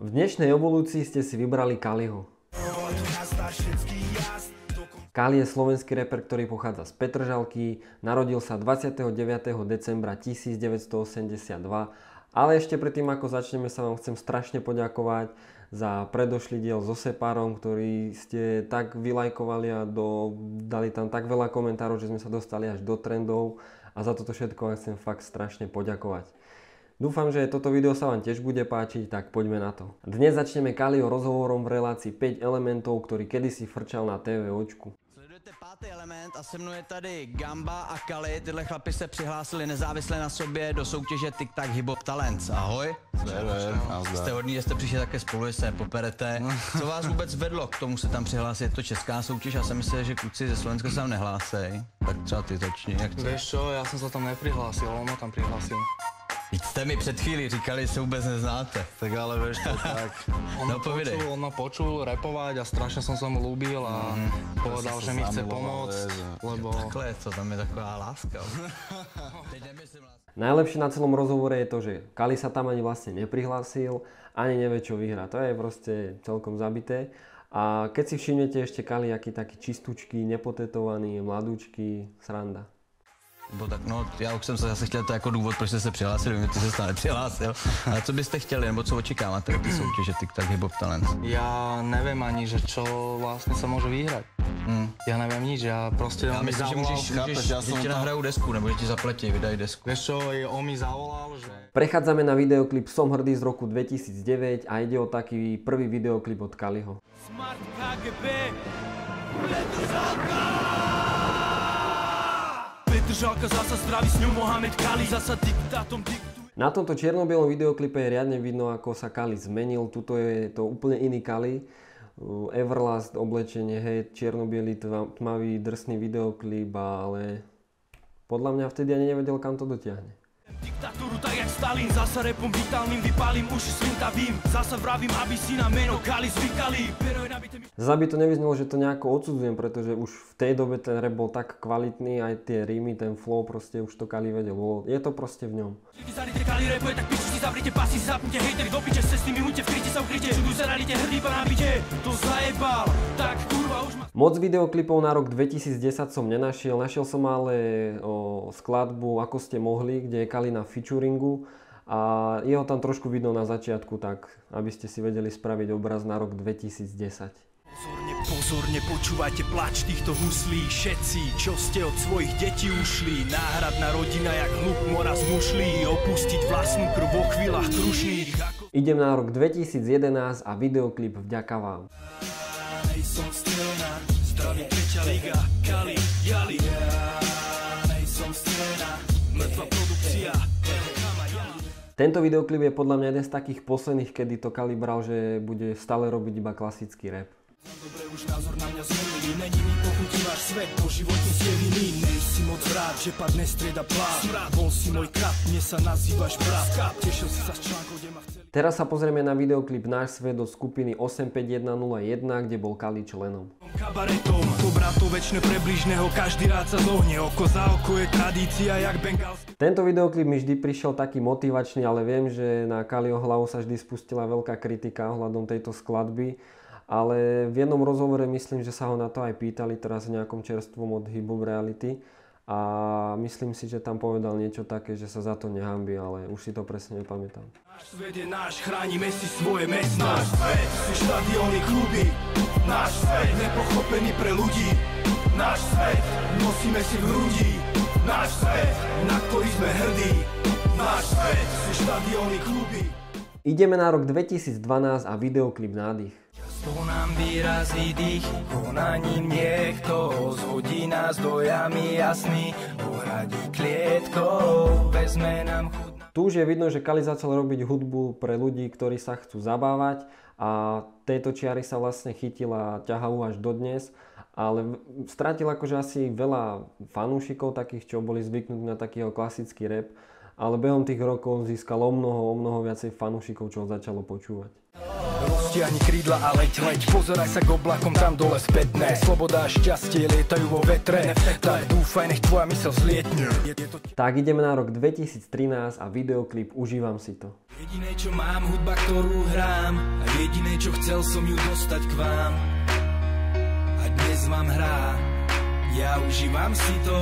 V dnešnej evolúcii ste si vybrali Kaliho. Kali je slovenský reper, ktorý pochádza z Petržalky, narodil sa 29. decembra 1982, ale ešte predtým ako začneme sa vám chcem strašne poďakovať za predošlý diel so Sepárom, ktorý ste tak vylajkovali a dali tam tak veľa komentárov, že sme sa dostali až do trendov a za toto všetko vám chcem fakt strašne poďakovať. Dúfam, že toto video sa vám tiež bude páčiť, tak poďme na to. Dnes začneme Kaliho rozhovorom v relácii 5 elementov, ktorý kedysi frčal na TVOčku. Sledujete 5. element a se mnou je tady Gamba a Kali. Tyhle chlapi se přihlásili nezávisle na sobě do soutěže TikTok Hip Hop Talents. Ahoj. Jste hodný, že jste přišli také spolu, že se poperete. Co vás vůbec vedlo k tomu se tam přihlásit? Je to česká soutěž, já jsem myslel, že kluci ze Slovenska se tam nehlásej. Tak třeba ty začni, jak to? Vieš čo, ja som sa tam neprihlásil, on ma tam prihlásil. Teď jste mi před chvíli říkali, že se vůbec neznáte. Tak ale vieš to tak. On ma počul repovať a strašne som sa mu ľúbil a povedal, že mi chce pomôcť, lebo... Takhle to, tam je taková láska. Najlepšie na celom rozhovore je to, že Kali sa tam ani vlastne neprihlásil, ani nevie čo vyhrá. To je proste celkom zabité. A keď si všimnete ešte Kali, aký taký čistúčky, nepotetovaný, mladúčky, sranda. Bo tak no, já už jsem se zase chtěl to jako důvod, proč jste se přihlásil, vím, ty jsi se nepřihlásil. Ale co byste chtěli, nebo co očekáváte od té soutěže TikTok Hip Hop Talents? Ja neviem ani, že čo vlastne sa môže vyhrať. Ja neviem nič, ja proste... Já myslím, že můžeš že ti nahrajou desku, nebo že ti zaplatí, vydají desku. Vieš čo, on mi zavolal, že... Prechádzame na videoklip Som hrdý z roku 2009 a ide o taký prvý videoklip od Kaliho. Smart KGB, Petržalka zasa zdraví s ňou Mohamed Kali zasa diktátom diktuje. Na tomto čierno-bielom videoklipe je riadne vidno, ako sa Kali zmenil. Tuto je to úplne iný Kali. Everlast, oblečenie, hej, čierno-bielý, tmavý, drsný videoklip, ale podľa mňa vtedy ani nevedel, kam to dotiahne. Diktatúru tak jak Stalin, zasa repom vitálnym vypálim uši svintavým, zasa vravím, aby si na meno Kali zvykali. Zasa by to nevyznelo, že to nejako odsudzujem, pretože už v tej dobe ten rap bol tak kvalitný, aj tie rímy, ten flow, proste už to Kali vedel, je to proste v ňom. Moc videoklipov na rok 2010 som nenašiel, našiel som ale skladbu Ako ste mohli, kde je Kali na featuringu a jeho tam trošku vidno na začiatku, tak aby ste si vedeli spraviť obraz na rok 2010. Pozorne počúvajte plač týchto huslí, všetci, čo ste od svojich detí ušli. Náhradná rodina jak hluk mora z mušlí, opustiť vlastnú krv vo chvíľach krušných. Idem na rok 2011 a videoklip Vďaka vám. Nejsom strelná, zdravie tretia liga, Kali, Jali. Nejsom strelná, mŕtva produkcia. Tento videoklip je podľa mňa jeden z takých posledných, kedy to Kali bral, že bude stále robiť iba klasický rap. Dobre, už názor na mňa zmenili, není mi pochutí váš svet, po živote ste viny. Nejsi moc rád, že padne strieda plán. Bol si môj kap, mne sa nazývaš brat. Tešil si sa s článkou, kde ma chceli... Teraz sa pozrieme na videoklip Náš svet od skupiny 85101, kde bol Kali členom. Kabaretom, to bratov večne prebližného, každý rád sa zohne, oko za oko je tradícia jak bengalský. Tento videoklip mi vždy prišiel taký motivačný, ale viem, že na Kaliho hlavu sa vždy spustila veľká kritika ohľadom tejto skladby. Ale v jednom rozhovore myslím, že sa ho na to aj pýtali teraz v nejakom čerstvom od Hip Hop Reality a myslím si, že tam povedal niečo také, že sa za to nehanbí, ale už si to presne nepamätám. Náš svet je náš, chránime si svoje mesto. Náš svet sú štadióny, kluby. Náš svet nepochopený pre ľudí. Náš svet nosíme si v hrudi. Náš svet, na ktorý sme hrdí. Náš svet sú štadióny, kluby. Ideme na rok 2012 a videoklip Nádych. To nám vyrazí dých, konaním niekto zhodí nás do jamy jasný, uhradí klietkou, vezme nám chud. Tu už je vidno, že Kali začal robiť hudbu pre ľudí, ktorí sa chcú zabávať a tejto čiary sa vlastne chytila, ťahajú až dodnes, ale stratil akože asi veľa fanúšikov takých, čo boli zvyknutí na takýho klasický rap, ale behom tých rokov získal o mnoho viacej fanúšikov, čo ho začalo počúvať. Roztiahni krídla a leď, pozeraj sa k oblakom tam dole spätné. Sloboda a šťastie lietajú vo vetre, tak dúfaj, nech tvoja mysel zlietne. Tak ideme na rok 2013 a videoklip Užívam si to. Jediné čo mám, hudba, ktorú hrám, Jediné čo chcel som ju dostať k vám a dnes vám hrá, ja užívam si to.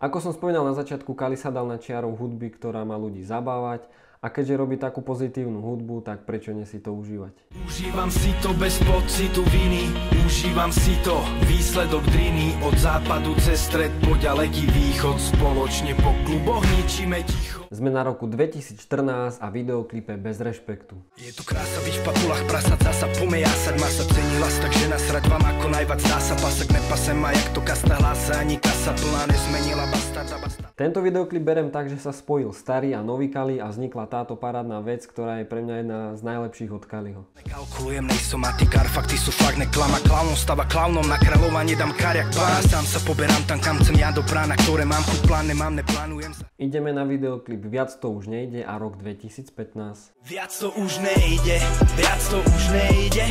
Ako som spomínal na začiatku, Kali sa dal na čiaru hudby, ktorá má ľudí zabávať, a keďže robí takú pozitívnu hudbu, tak prečo nie si to užívať? Užívam si to bez pocitu viny, užívam si to, výsledok driny, od západu cez stred po ďaleký východ, spoločne po kluboch ničíme ticho. Sme na roku 2014 a videoklipe Bez rešpektu. Je tu krása, byť v patulách prasať, zasa pomejásať, masa cení las, tak žena srať vám ako najvac zása, pasak nepasem a jak to kasta hlása, ani kasa plná nezmenila bastarda. Tento videoklip berem tak, že sa spojil starý a nový Kali a vznikla táto parádna vec, ktorá je pre mňa jedna z najlepších od Kaliho. Nekalkulujem, nejsom matikár, fakty sú fakt neklama, klaunom stava klaunom, na kráľova nedám kariak pán, sám sa poberám tam, kam chcem ja do brána, ktoré mám chuť plán, nemám, neplánujem sa. Ideme na videoklip Viac to už nejde a rok 2015. Viac to už nejde, viac to už nejde,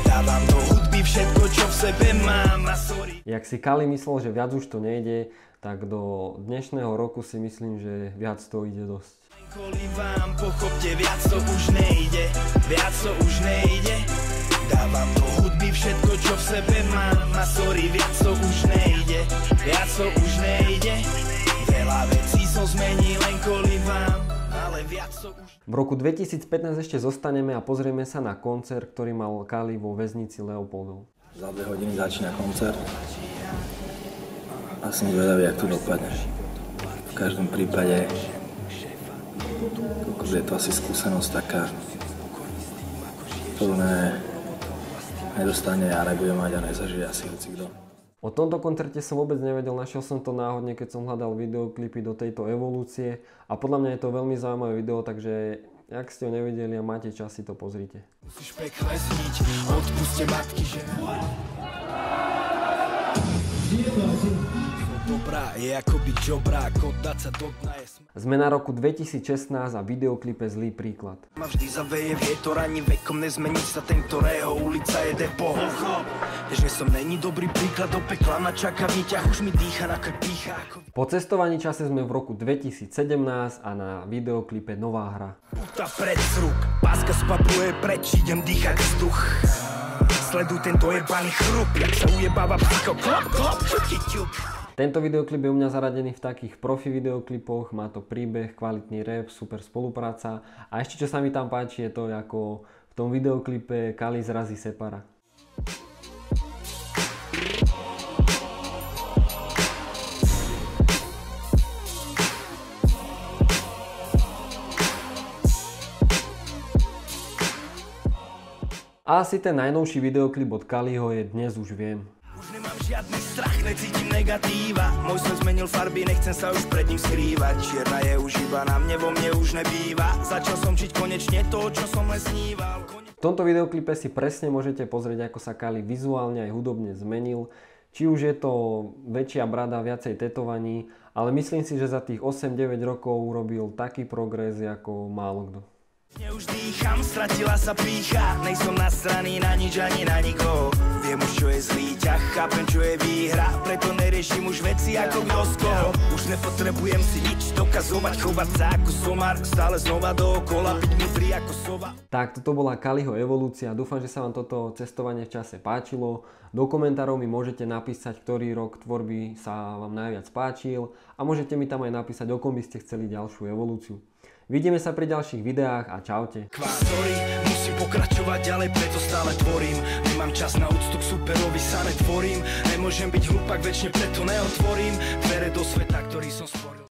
dávam do hudby všetko, čo v sebe mám a sorry. Jak si Kali myslel, že viac už to nejde, tak do dnešného roku si myslím, že viac to ide dosť. Kvôli vám pochopte, viac to už nejde, viac to už nejde, dávam do hudby všetko, čo v sebe mám a sorry, viac to už nejde, viac to už nejde, veľa vecí som zmenil len kvôli vám, ale viac to už... V roku 2015 ešte zostaneme a pozrieme sa na koncert, ktorý mal Kali vo väznici Leopoldov. Za 2 hodiny začína koncert a som zvedavý, jak to dopadne. V každom prípade je to asi skúsenosť taká, ktorú nedostane a nebude mať a nezažije asi hocikto. O tomto koncerte som vôbec nevedel, našiel som to náhodne, keď som hľadal videoklipy do tejto evolúcie a podľa mňa je to veľmi zaujímavé video, takže ak ste ho nevideli a máte čas, si to pozrite. Musíš pekle zniť, odpuste matky, že... Dobrá, je ako byť žobrák, oddať sa do dna je smrť. Sme na roku 2016 a videoklipe Zlý príklad. Ma vždy zaveje vietor, ani vekom nezmení sa ten, ktorého ulica je depo. Vieš, že som není dobrý príklad, do pekla ma čaká výťah, už mi dýcha na krk dýcha. Po cestovaní čase sme v roku 2017 a na videoklipe Nová hra. Puta pred zruk, páska spapruje preč, idem dýchať vzduch. Sleduj tento jebaný chrup, jak sa ujebáva psycho, klop, klop, čuky, čuk. Tento videoklip je u mňa zaradený v takých profi videoklipoch, má to príbeh, kvalitný rap, super spolupráca a ešte čo sa mi tam páči je to, ako v tom videoklipe Kali zrazí Separa. A asi ten najnovší videoklip od Kaliho je Dnes už viem. Už nemám žiadny strach, necítim negatíva. Môj som zmenil farby, nechcem sa už pred ním skrývať. Čierna je už iba na mne, vo mne už nebýva. Začal som žiť konečne to, čo som len sníval. V tomto videoklipe si presne môžete pozrieť, ako sa Kali vizuálne aj hudobne zmenil. Či už je to väčšia brada, viacej tetovaní, ale myslím si, že za tých 8-9 rokov urobil taký progres, ako málo kto. Už dýcham, stratila sa pýcha, nejsom nasraný na nič ani na nikoho. Viem už, čo je zlý ťah, chápem, čo je výhra, preto neriešim už veci ako kto z koho. Už nepotrebujem si nič dokazovať, chovať sa ako somár, stále znova dookola, byť múdry ako sova. Tak, toto bola Kaliho evolúcia, dúfam, že sa vám toto cestovanie v čase páčilo. Do komentárov mi môžete napísať, ktorý rok tvorby sa vám najviac páčil a môžete mi tam aj napísať, o kom by ste chceli ďalšiu evolúciu. Vidíme sa pri ďalších videách a čaute. Sorry, musím pokračovať ďalej, preto stále tvorím. Nemám čas na úctu k superovi, sa netvorím. Nemôžem byť hlupák, večne preto neotvorím dvere do sveta, ktorý som stvoril.